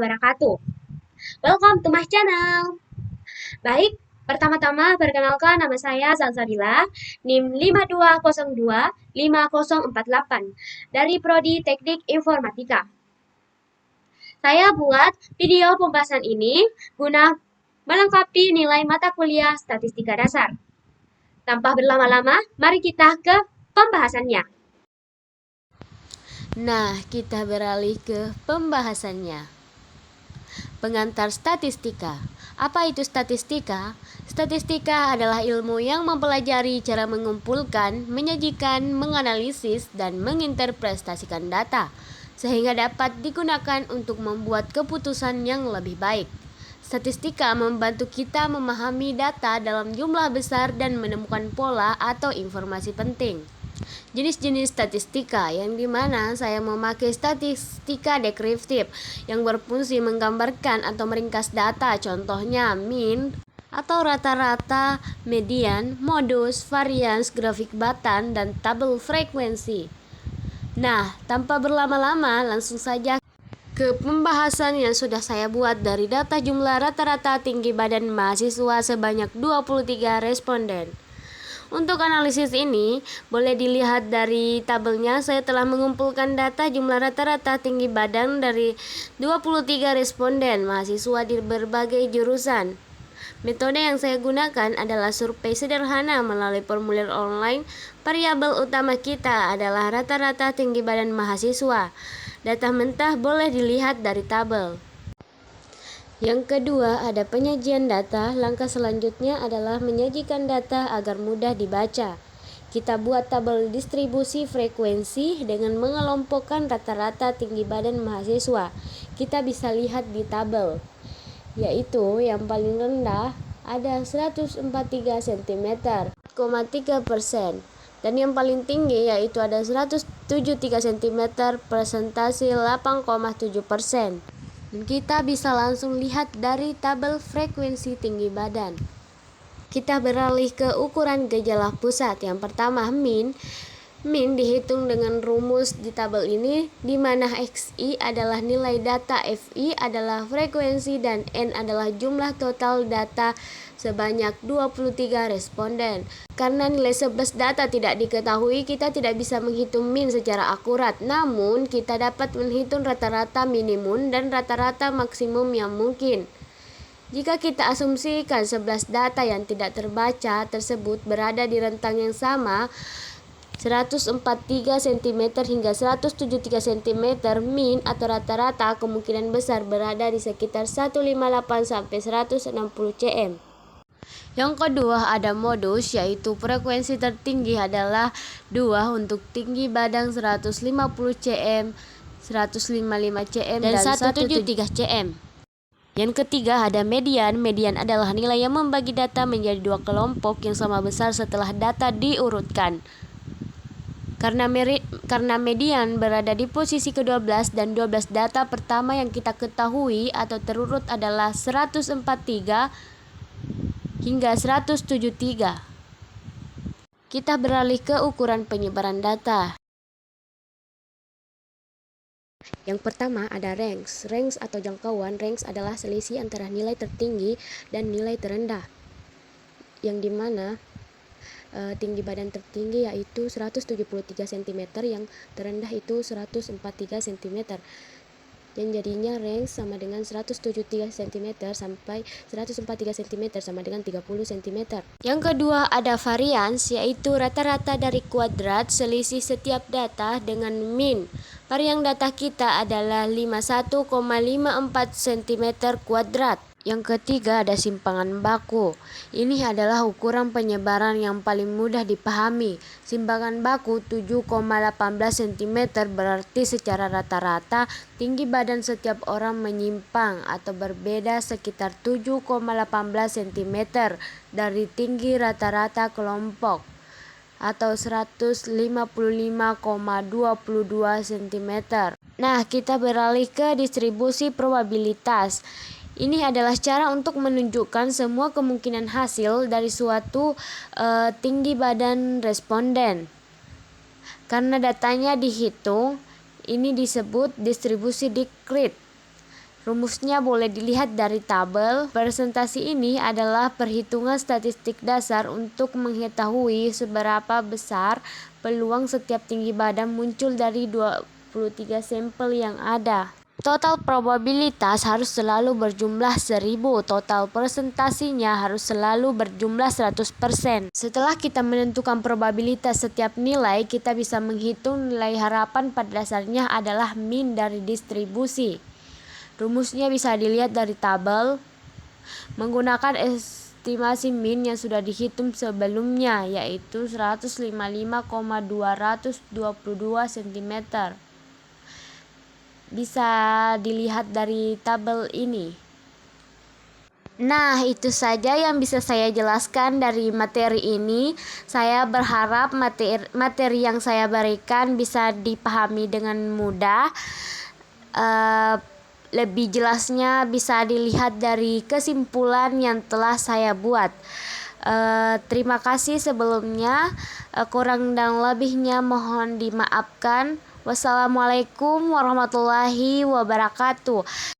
wabarakatuh. Welcome to my channel. Baik, pertama-tama perkenalkan nama saya Salsabila, NIM 52025048 dari Prodi Teknik Informatika. Saya buat video pembahasan ini guna melengkapi nilai mata kuliah Statistika Dasar. Tanpa berlama-lama, mari kita ke pembahasannya. Nah, kita beralih ke pembahasannya. Pengantar statistika. Apa itu statistika? Statistika adalah ilmu yang mempelajari cara mengumpulkan, menyajikan, menganalisis, dan menginterpretasikan data, sehingga dapat digunakan untuk membuat keputusan yang lebih baik. Statistika membantu kita memahami data dalam jumlah besar dan menemukan pola atau informasi penting. Jenis-jenis statistika yang dimana saya memakai statistika deskriptif yang berfungsi menggambarkan atau meringkas data, contohnya mean atau rata-rata, median, modus, varians, grafik batan, dan tabel frekuensi. Nah, tanpa berlama-lama langsung saja ke pembahasan yang sudah saya buat dari data jumlah rata-rata tinggi badan mahasiswa sebanyak 23 responden. Untuk analisis ini, boleh dilihat dari tabelnya. Saya telah mengumpulkan data jumlah rata-rata tinggi badan dari 23 responden mahasiswa di berbagai jurusan. Metode yang saya gunakan adalah survei sederhana melalui formulir online. Variabel utama kita adalah rata-rata tinggi badan mahasiswa. Data mentah boleh dilihat dari tabel. Yang kedua, ada penyajian data. Langkah selanjutnya adalah menyajikan data agar mudah dibaca. Kita buat tabel distribusi frekuensi dengan mengelompokkan rata-rata tinggi badan mahasiswa. Kita bisa lihat di tabel, yaitu yang paling rendah ada 143 cm, 4,3%, dan yang paling tinggi yaitu ada 173 cm, persentase 8,7%. Dan kita bisa langsung lihat dari tabel frekuensi tinggi badan. Kita beralih ke ukuran gejala pusat. Yang pertama, mean. Mean dihitung dengan rumus di tabel ini, di mana XI adalah nilai data, FI adalah frekuensi, dan N adalah jumlah total data sebanyak 23 responden. Karena nilai 11 data tidak diketahui, kita tidak bisa menghitung mean secara akurat. Namun, kita dapat menghitung rata-rata minimum dan rata-rata maksimum yang mungkin. Jika kita asumsikan 11 data yang tidak terbaca tersebut berada di rentang yang sama, 143 cm hingga 173 cm, mean atau rata-rata kemungkinan besar berada di sekitar 158 sampai 160 cm. Yang kedua ada modus, yaitu frekuensi tertinggi adalah 2 untuk tinggi badan 150 cm, 155 cm, dan 173 cm. Yang ketiga ada median. Median adalah nilai yang membagi data menjadi dua kelompok yang sama besar setelah data diurutkan. Karena median berada di posisi ke-12 dan 12 data pertama yang kita ketahui atau terurut adalah 143 hingga 173. Kita beralih ke ukuran penyebaran data. Yang pertama ada range. Range atau jangkauan. Range adalah selisih antara nilai tertinggi dan nilai terendah, yang dimana tinggi badan tertinggi yaitu 173 cm, yang terendah itu 143 cm. Dan jadinya range sama dengan 173 cm sampai 143 cm sama dengan 30 cm. Yang kedua ada varians, yaitu rata-rata dari kuadrat selisih setiap data dengan mean. Varian data kita adalah 51,54 cm kuadrat. Yang ketiga ada simpangan baku. Ini adalah ukuran penyebaran yang paling mudah dipahami. Simpangan baku 7,18 cm berarti secara rata-rata tinggi badan setiap orang menyimpang atau berbeda sekitar 7,18 cm dari tinggi rata-rata kelompok atau 155,22 cm. Nah, kita beralih ke distribusi probabilitas. Ini adalah cara untuk menunjukkan semua kemungkinan hasil dari suatu tinggi badan responden. Karena datanya dihitung, ini disebut distribusi discrete. Rumusnya boleh dilihat dari tabel. Presentasi ini adalah perhitungan statistik dasar untuk mengetahui seberapa besar peluang setiap tinggi badan muncul dari 23 sampel yang ada. Total probabilitas harus selalu berjumlah 1000. Total presentasinya harus selalu berjumlah 100%. Setelah kita menentukan probabilitas setiap nilai, kita bisa menghitung nilai harapan pada dasarnya adalah min dari distribusi. Rumusnya bisa dilihat dari tabel. Menggunakan estimasi min yang sudah dihitung sebelumnya, yaitu 155,222 cm. Bisa dilihat dari tabel ini. Nah, itu saja yang bisa saya jelaskan dari materi ini. Saya berharap materi yang saya berikan bisa dipahami dengan mudah. Lebih jelasnya bisa dilihat dari kesimpulan yang telah saya buat. Terima kasih sebelumnya. Kurang dan lebihnya mohon dimaafkan. Wassalamualaikum warahmatullahi wabarakatuh.